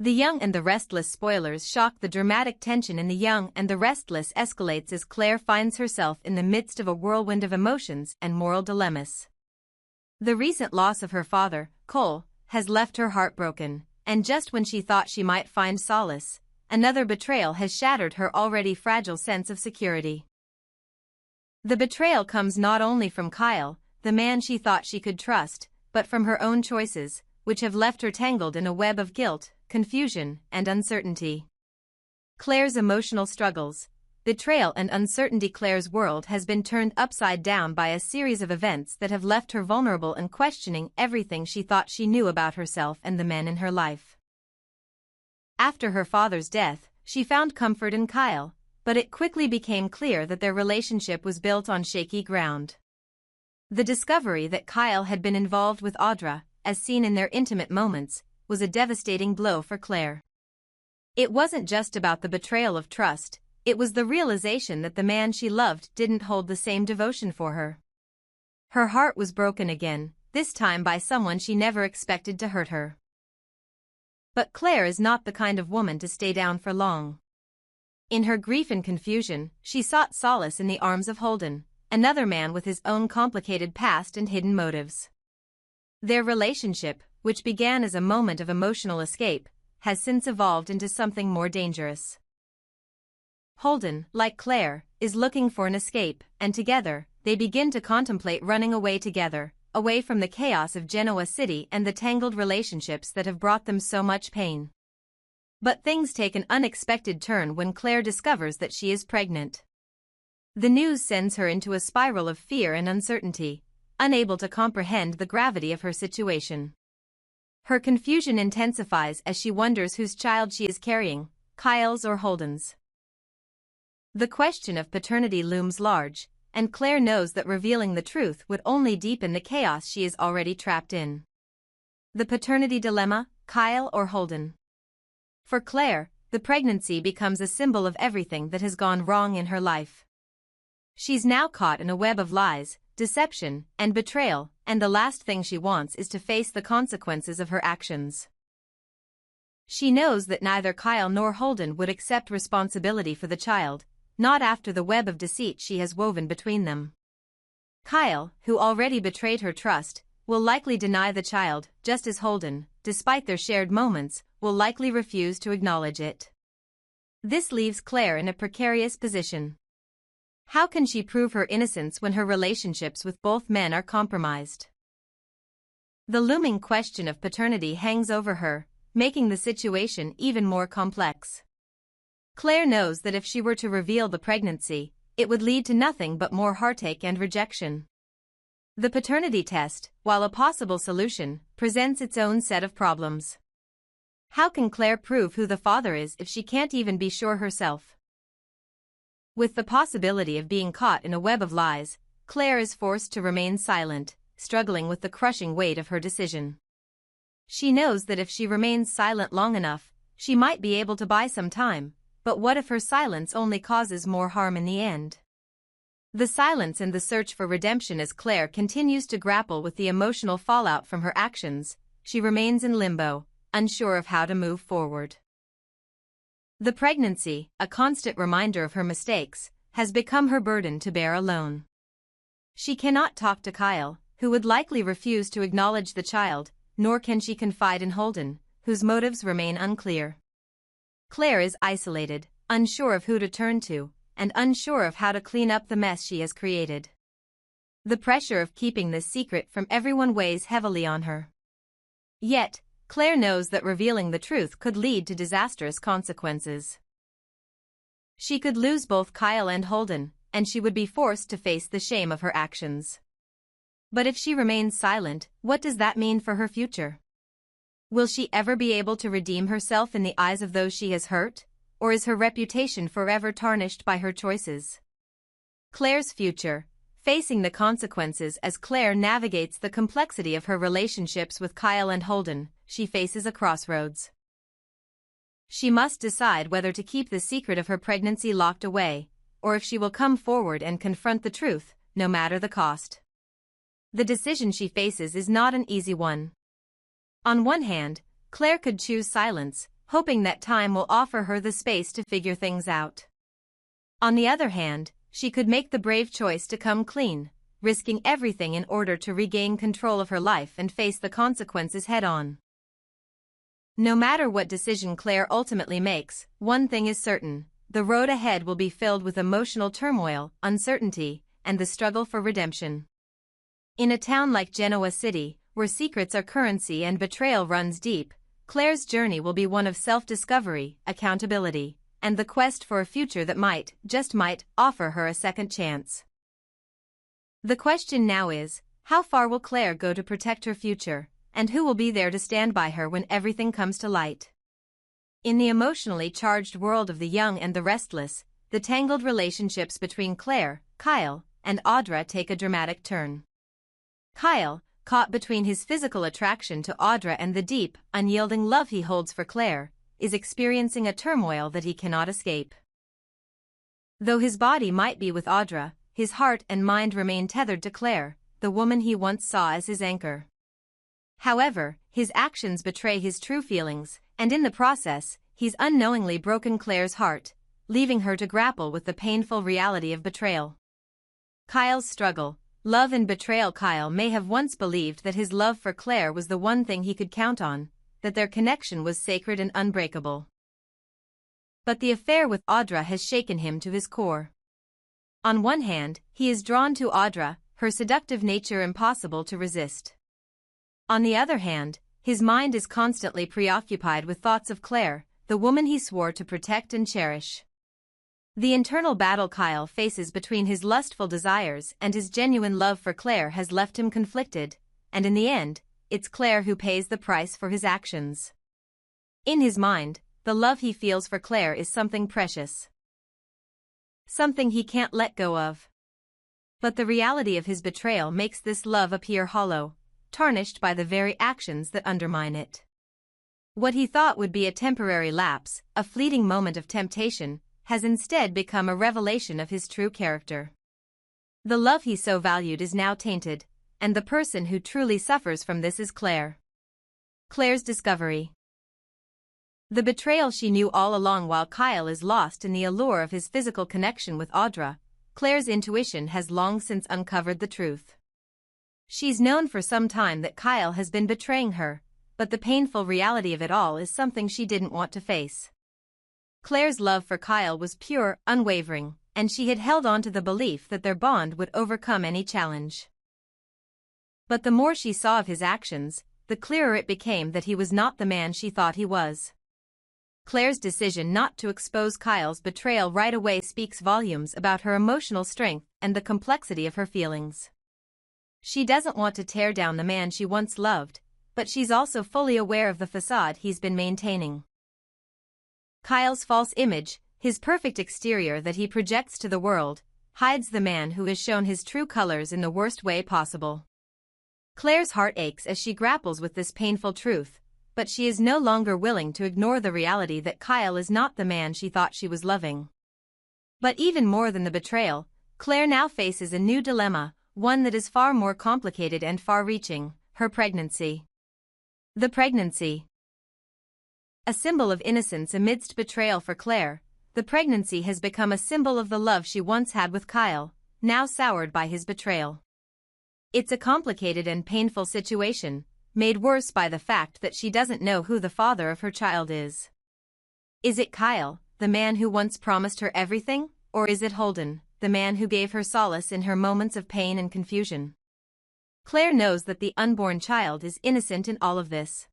The Young and the Restless spoilers shock. The dramatic tension in The Young and the Restless escalates as Clare finds herself in the midst of a whirlwind of emotions and moral dilemmas. The recent loss of her father, Cole, has left her heartbroken, and just when she thought she might find solace, another betrayal has shattered her already fragile sense of security. The betrayal comes not only from Kyle, the man she thought she could trust, but from her own choices, which have left her tangled in a web of guilt, confusion, and uncertainty. Clare's emotional struggles, betrayal and uncertainty. Clare's world has been turned upside down by a series of events that have left her vulnerable and questioning everything she thought she knew about herself and the men in her life. After her father's death, she found comfort in Kyle, but it quickly became clear that their relationship was built on shaky ground. The discovery that Kyle had been involved with Audra, as seen in their intimate moments, was a devastating blow for Clare. It wasn't just about the betrayal of trust, it was the realization that the man she loved didn't hold the same devotion for her. Her heart was broken again, this time by someone she never expected to hurt her. But Clare is not the kind of woman to stay down for long. In her grief and confusion, she sought solace in the arms of Holden, another man with his own complicated past and hidden motives. Their relationship, which began as a moment of emotional escape, has since evolved into something more dangerous. Holden, like Clare, is looking for an escape, and together, they begin to contemplate running away together, away from the chaos of Genoa City and the tangled relationships that have brought them so much pain. But things take an unexpected turn when Clare discovers that she is pregnant. The news sends her into a spiral of fear and uncertainty, unable to comprehend the gravity of her situation. Her confusion intensifies as she wonders whose child she is carrying, Kyle's or Holden's. The question of paternity looms large, and Clare knows that revealing the truth would only deepen the chaos she is already trapped in. The paternity dilemma, Kyle or Holden. For Clare, the pregnancy becomes a symbol of everything that has gone wrong in her life. She's now caught in a web of lies, deception, and betrayal, and the last thing she wants is to face the consequences of her actions. She knows that neither Kyle nor Holden would accept responsibility for the child, not after the web of deceit she has woven between them. Kyle, who already betrayed her trust, will likely deny the child, just as Holden, despite their shared moments, will likely refuse to acknowledge it. This leaves Clare in a precarious position. How can she prove her innocence when her relationships with both men are compromised? The looming question of paternity hangs over her, making the situation even more complex. Clare knows that if she were to reveal the pregnancy, it would lead to nothing but more heartache and rejection. The paternity test, while a possible solution, presents its own set of problems. How can Clare prove who the father is if she can't even be sure herself? With the possibility of being caught in a web of lies, Clare is forced to remain silent, struggling with the crushing weight of her decision. She knows that if she remains silent long enough, she might be able to buy some time, but what if her silence only causes more harm in the end? The silence and the search for redemption. As Clare continues to grapple with the emotional fallout from her actions, she remains in limbo, unsure of how to move forward. The pregnancy, a constant reminder of her mistakes, has become her burden to bear alone. She cannot talk to Kyle, who would likely refuse to acknowledge the child, nor can she confide in Holden, whose motives remain unclear. Clare is isolated, unsure of who to turn to, and unsure of how to clean up the mess she has created. The pressure of keeping this secret from everyone weighs heavily on her. Yet, Clare knows that revealing the truth could lead to disastrous consequences. She could lose both Kyle and Holden, and she would be forced to face the shame of her actions. But if she remains silent, what does that mean for her future? Will she ever be able to redeem herself in the eyes of those she has hurt, or is her reputation forever tarnished by her choices? Clare's future, facing the consequences. As Clare navigates the complexity of her relationships with Kyle and Holden, she faces a crossroads. She must decide whether to keep the secret of her pregnancy locked away, or if she will come forward and confront the truth, no matter the cost. The decision she faces is not an easy one. On one hand, Clare could choose silence, hoping that time will offer her the space to figure things out. On the other hand, she could make the brave choice to come clean, risking everything in order to regain control of her life and face the consequences head-on. No matter what decision Clare ultimately makes, one thing is certain: the road ahead will be filled with emotional turmoil, uncertainty, and the struggle for redemption. In a town like Genoa City, where secrets are currency and betrayal runs deep, Clare's journey will be one of self-discovery, accountability, and the quest for a future that might, just might, offer her a second chance. The question now is, how far will Clare go to protect her future, and who will be there to stand by her when everything comes to light? In the emotionally charged world of the young and the restless, the tangled relationships between Clare, Kyle, and Audra take a dramatic turn. Kyle, caught between his physical attraction to Audra and the deep, unyielding love he holds for Clare, is experiencing a turmoil that he cannot escape. Though his body might be with Audra, his heart and mind remain tethered to Clare, the woman he once saw as his anchor. However, his actions betray his true feelings, and in the process, he's unknowingly broken Clare's heart, leaving her to grapple with the painful reality of betrayal. Kyle's struggle, love and betrayal. Kyle may have once believed that his love for Clare was the one thing he could count on, that their connection was sacred and unbreakable. But the affair with Audra has shaken him to his core. On one hand, he is drawn to Audra, her seductive nature impossible to resist. On the other hand, his mind is constantly preoccupied with thoughts of Clare, the woman he swore to protect and cherish. The internal battle Kyle faces between his lustful desires and his genuine love for Clare has left him conflicted, and in the end, it's Clare who pays the price for his actions. In his mind, the love he feels for Clare is something precious. Something he can't let go of. But the reality of his betrayal makes this love appear hollow, tarnished by the very actions that undermine it. What he thought would be a temporary lapse, a fleeting moment of temptation, has instead become a revelation of his true character. The love he so valued is now tainted, and the person who truly suffers from this is Clare. Clare's discovery. The betrayal she knew all along. While Kyle is lost in the allure of his physical connection with Audra, Clare's intuition has long since uncovered the truth. She's known for some time that Kyle has been betraying her, but the painful reality of it all is something she didn't want to face. Clare's love for Kyle was pure, unwavering, and she had held on to the belief that their bond would overcome any challenge. But the more she saw of his actions, the clearer it became that he was not the man she thought he was. Clare's decision not to expose Kyle's betrayal right away speaks volumes about her emotional strength and the complexity of her feelings. She doesn't want to tear down the man she once loved, but she's also fully aware of the facade he's been maintaining. Kyle's false image, his perfect exterior that he projects to the world, hides the man who has shown his true colors in the worst way possible. Clare's heart aches as she grapples with this painful truth, but she is no longer willing to ignore the reality that Kyle is not the man she thought she was loving. But even more than the betrayal, Clare now faces a new dilemma, one that is far more complicated and far-reaching: her pregnancy. The pregnancy. A symbol of innocence amidst betrayal for Clare, the pregnancy has become a symbol of the love she once had with Kyle, now soured by his betrayal. It's a complicated and painful situation, made worse by the fact that she doesn't know who the father of her child is. Is it Kyle, the man who once promised her everything, or is it Holden, the man who gave her solace in her moments of pain and confusion? Clare knows that the unborn child is innocent in all of this.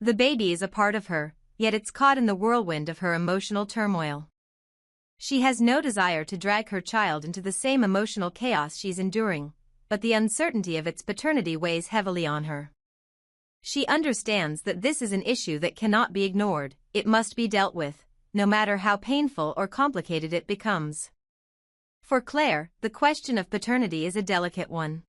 The baby is a part of her, yet it's caught in the whirlwind of her emotional turmoil. She has no desire to drag her child into the same emotional chaos she's enduring, but the uncertainty of its paternity weighs heavily on her. She understands that this is an issue that cannot be ignored, it must be dealt with, no matter how painful or complicated it becomes. For Clare, the question of paternity is a delicate one.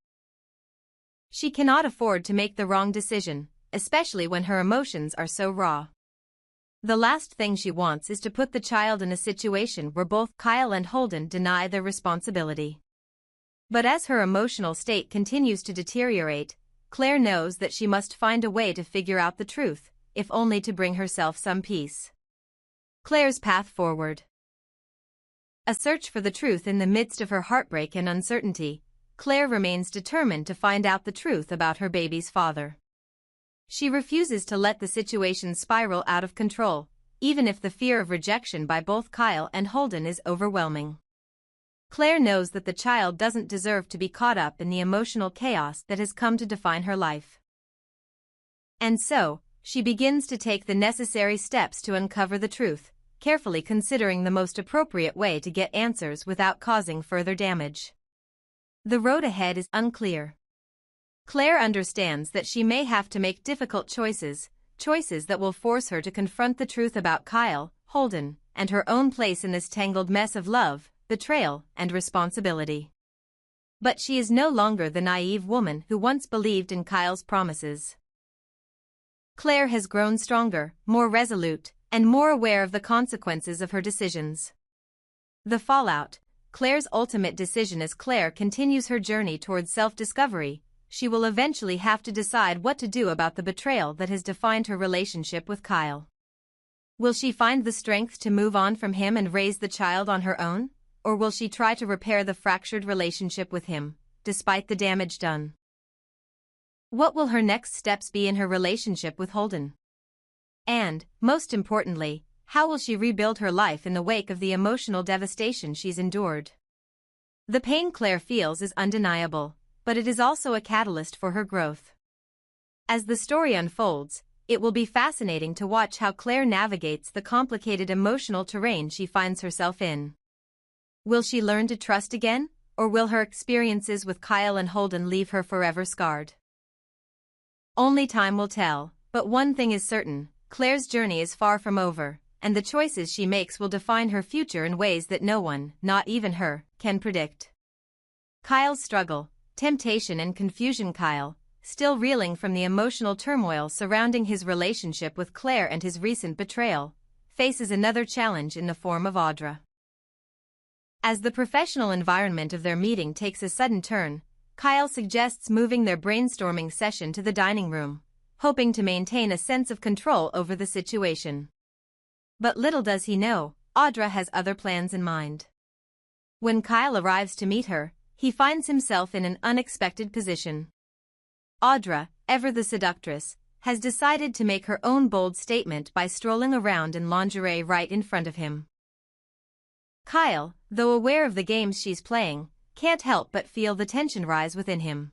She cannot afford to make the wrong decision, especially when her emotions are so raw. The last thing she wants is to put the child in a situation where both Kyle and Holden deny their responsibility. But as her emotional state continues to deteriorate, Clare knows that she must find a way to figure out the truth, if only to bring herself some peace. Clare's path forward. A search for the truth in the midst of her heartbreak and uncertainty, Clare remains determined to find out the truth about her baby's father. She refuses to let the situation spiral out of control, even if the fear of rejection by both Kyle and Holden is overwhelming. Clare knows that the child doesn't deserve to be caught up in the emotional chaos that has come to define her life. And so, she begins to take the necessary steps to uncover the truth, carefully considering the most appropriate way to get answers without causing further damage. The road ahead is unclear. Clare understands that she may have to make difficult choices that will force her to confront the truth about Kyle, Holden, and her own place in this tangled mess of love, betrayal, and responsibility. But she is no longer the naive woman who once believed in Kyle's promises. Clare has grown stronger, more resolute, and more aware of the consequences of her decisions. The fallout. Clare's ultimate decision. As Clare continues her journey towards self-discovery, she will eventually have to decide what to do about the betrayal that has defined her relationship with Kyle. Will she find the strength to move on from him and raise the child on her own, or will she try to repair the fractured relationship with him, despite the damage done? What will her next steps be in her relationship with Holden? And, most importantly, how will she rebuild her life in the wake of the emotional devastation she's endured? The pain Clare feels is undeniable, but it is also a catalyst for her growth. As the story unfolds, it will be fascinating to watch how Clare navigates the complicated emotional terrain she finds herself in. Will she learn to trust again, or will her experiences with Kyle and Holden leave her forever scarred? Only time will tell, but one thing is certain: Clare's journey is far from over, and the choices she makes will define her future in ways that no one, not even her, can predict. Kyle's struggle, temptation and confusion. Kyle, still reeling from the emotional turmoil surrounding his relationship with Clare and his recent betrayal, faces another challenge in the form of Audra. As the professional environment of their meeting takes a sudden turn, Kyle suggests moving their brainstorming session to the dining room, hoping to maintain a sense of control over the situation. But little does he know, Audra has other plans in mind. When Kyle arrives to meet her, he finds himself in an unexpected position. Audra, ever the seductress, has decided to make her own bold statement by strolling around in lingerie right in front of him. Kyle, though aware of the games she's playing, can't help but feel the tension rise within him.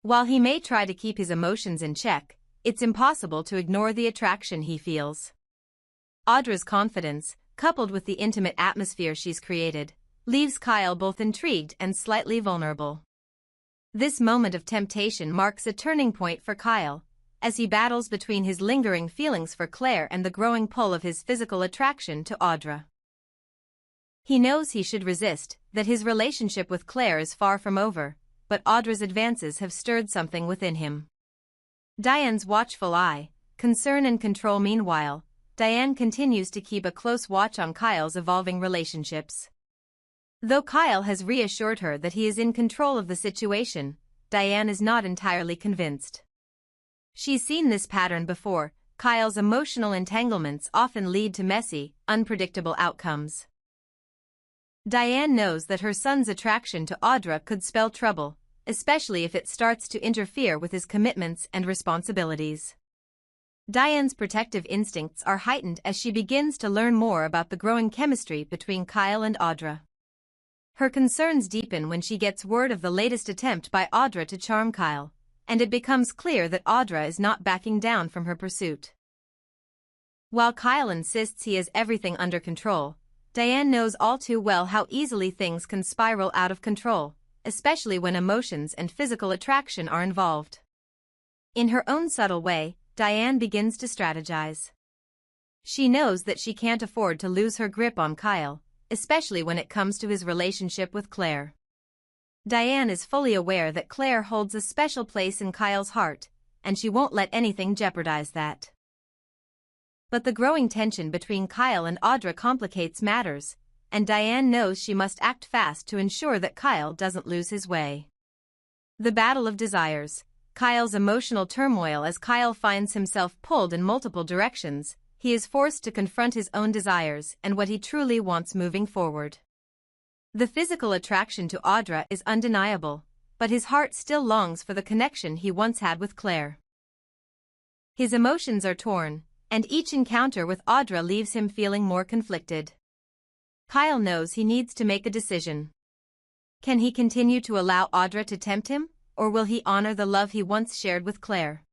While he may try to keep his emotions in check, it's impossible to ignore the attraction he feels. Audra's confidence, coupled with the intimate atmosphere she's created, leaves Kyle both intrigued and slightly vulnerable. This moment of temptation marks a turning point for Kyle, as he battles between his lingering feelings for Clare and the growing pull of his physical attraction to Audra. He knows he should resist, that his relationship with Clare is far from over, but Audra's advances have stirred something within him. Diane's watchful eye, concern and control. Meanwhile, Diane continues to keep a close watch on Kyle's evolving relationships. Though Kyle has reassured her that he is in control of the situation, Diane is not entirely convinced. She's seen this pattern before. Kyle's emotional entanglements often lead to messy, unpredictable outcomes. Diane knows that her son's attraction to Audra could spell trouble, especially if it starts to interfere with his commitments and responsibilities. Diane's protective instincts are heightened as she begins to learn more about the growing chemistry between Kyle and Audra. Her concerns deepen when she gets word of the latest attempt by Audra to charm Kyle, and it becomes clear that Audra is not backing down from her pursuit. While Kyle insists he has everything under control, Diane knows all too well how easily things can spiral out of control, especially when emotions and physical attraction are involved. In her own subtle way, Diane begins to strategize. She knows that she can't afford to lose her grip on Kyle, especially when it comes to his relationship with Clare. Diane is fully aware that Clare holds a special place in Kyle's heart, and she won't let anything jeopardize that. But the growing tension between Kyle and Audra complicates matters, and Diane knows she must act fast to ensure that Kyle doesn't lose his way. The battle of desires. Kyle's emotional turmoil. As Kyle finds himself pulled in multiple directions, he is forced to confront his own desires and what he truly wants moving forward. The physical attraction to Audra is undeniable, but his heart still longs for the connection he once had with Clare. His emotions are torn, and each encounter with Audra leaves him feeling more conflicted. Kyle knows he needs to make a decision. Can he continue to allow Audra to tempt him, or will he honor the love he once shared with Clare?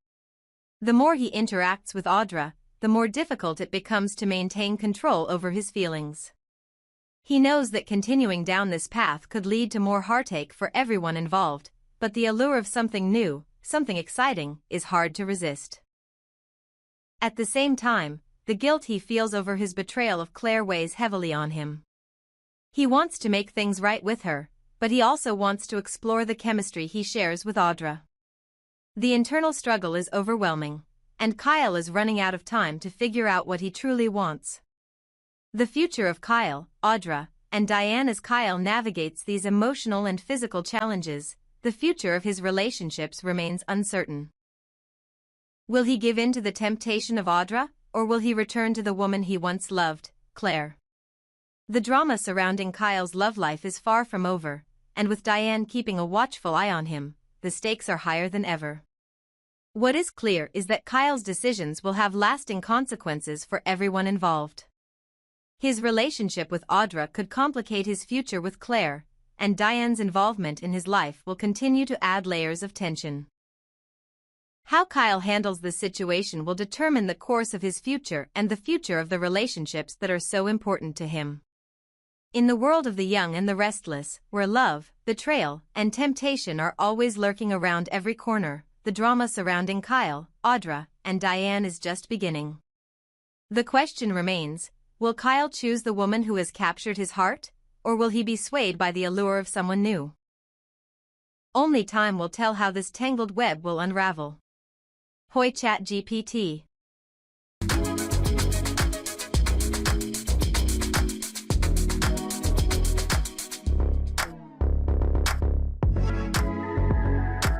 The more he interacts with Audra, the more difficult it becomes to maintain control over his feelings. He knows that continuing down this path could lead to more heartache for everyone involved, but the allure of something new, something exciting, is hard to resist. At the same time, the guilt he feels over his betrayal of Clare weighs heavily on him. He wants to make things right with her, but he also wants to explore the chemistry he shares with Audra. The internal struggle is overwhelming, and Kyle is running out of time to figure out what he truly wants. The future of Kyle, Audra, and Diane. As Kyle navigates these emotional and physical challenges, the future of his relationships remains uncertain. Will he give in to the temptation of Audra, or will he return to the woman he once loved, Clare? The drama surrounding Kyle's love life is far from over, and with Diane keeping a watchful eye on him, the stakes are higher than ever. What is clear is that Kyle's decisions will have lasting consequences for everyone involved. His relationship with Audra could complicate his future with Clare, and Diane's involvement in his life will continue to add layers of tension. How Kyle handles this situation will determine the course of his future and the future of the relationships that are so important to him. In the world of the young and the restless, where love, betrayal, and temptation are always lurking around every corner, the drama surrounding Kyle, Audra, and Diane is just beginning. The question remains, will Kyle choose the woman who has captured his heart, or will he be swayed by the allure of someone new? Only time will tell how this tangled web will unravel. Hoi ChatGPT.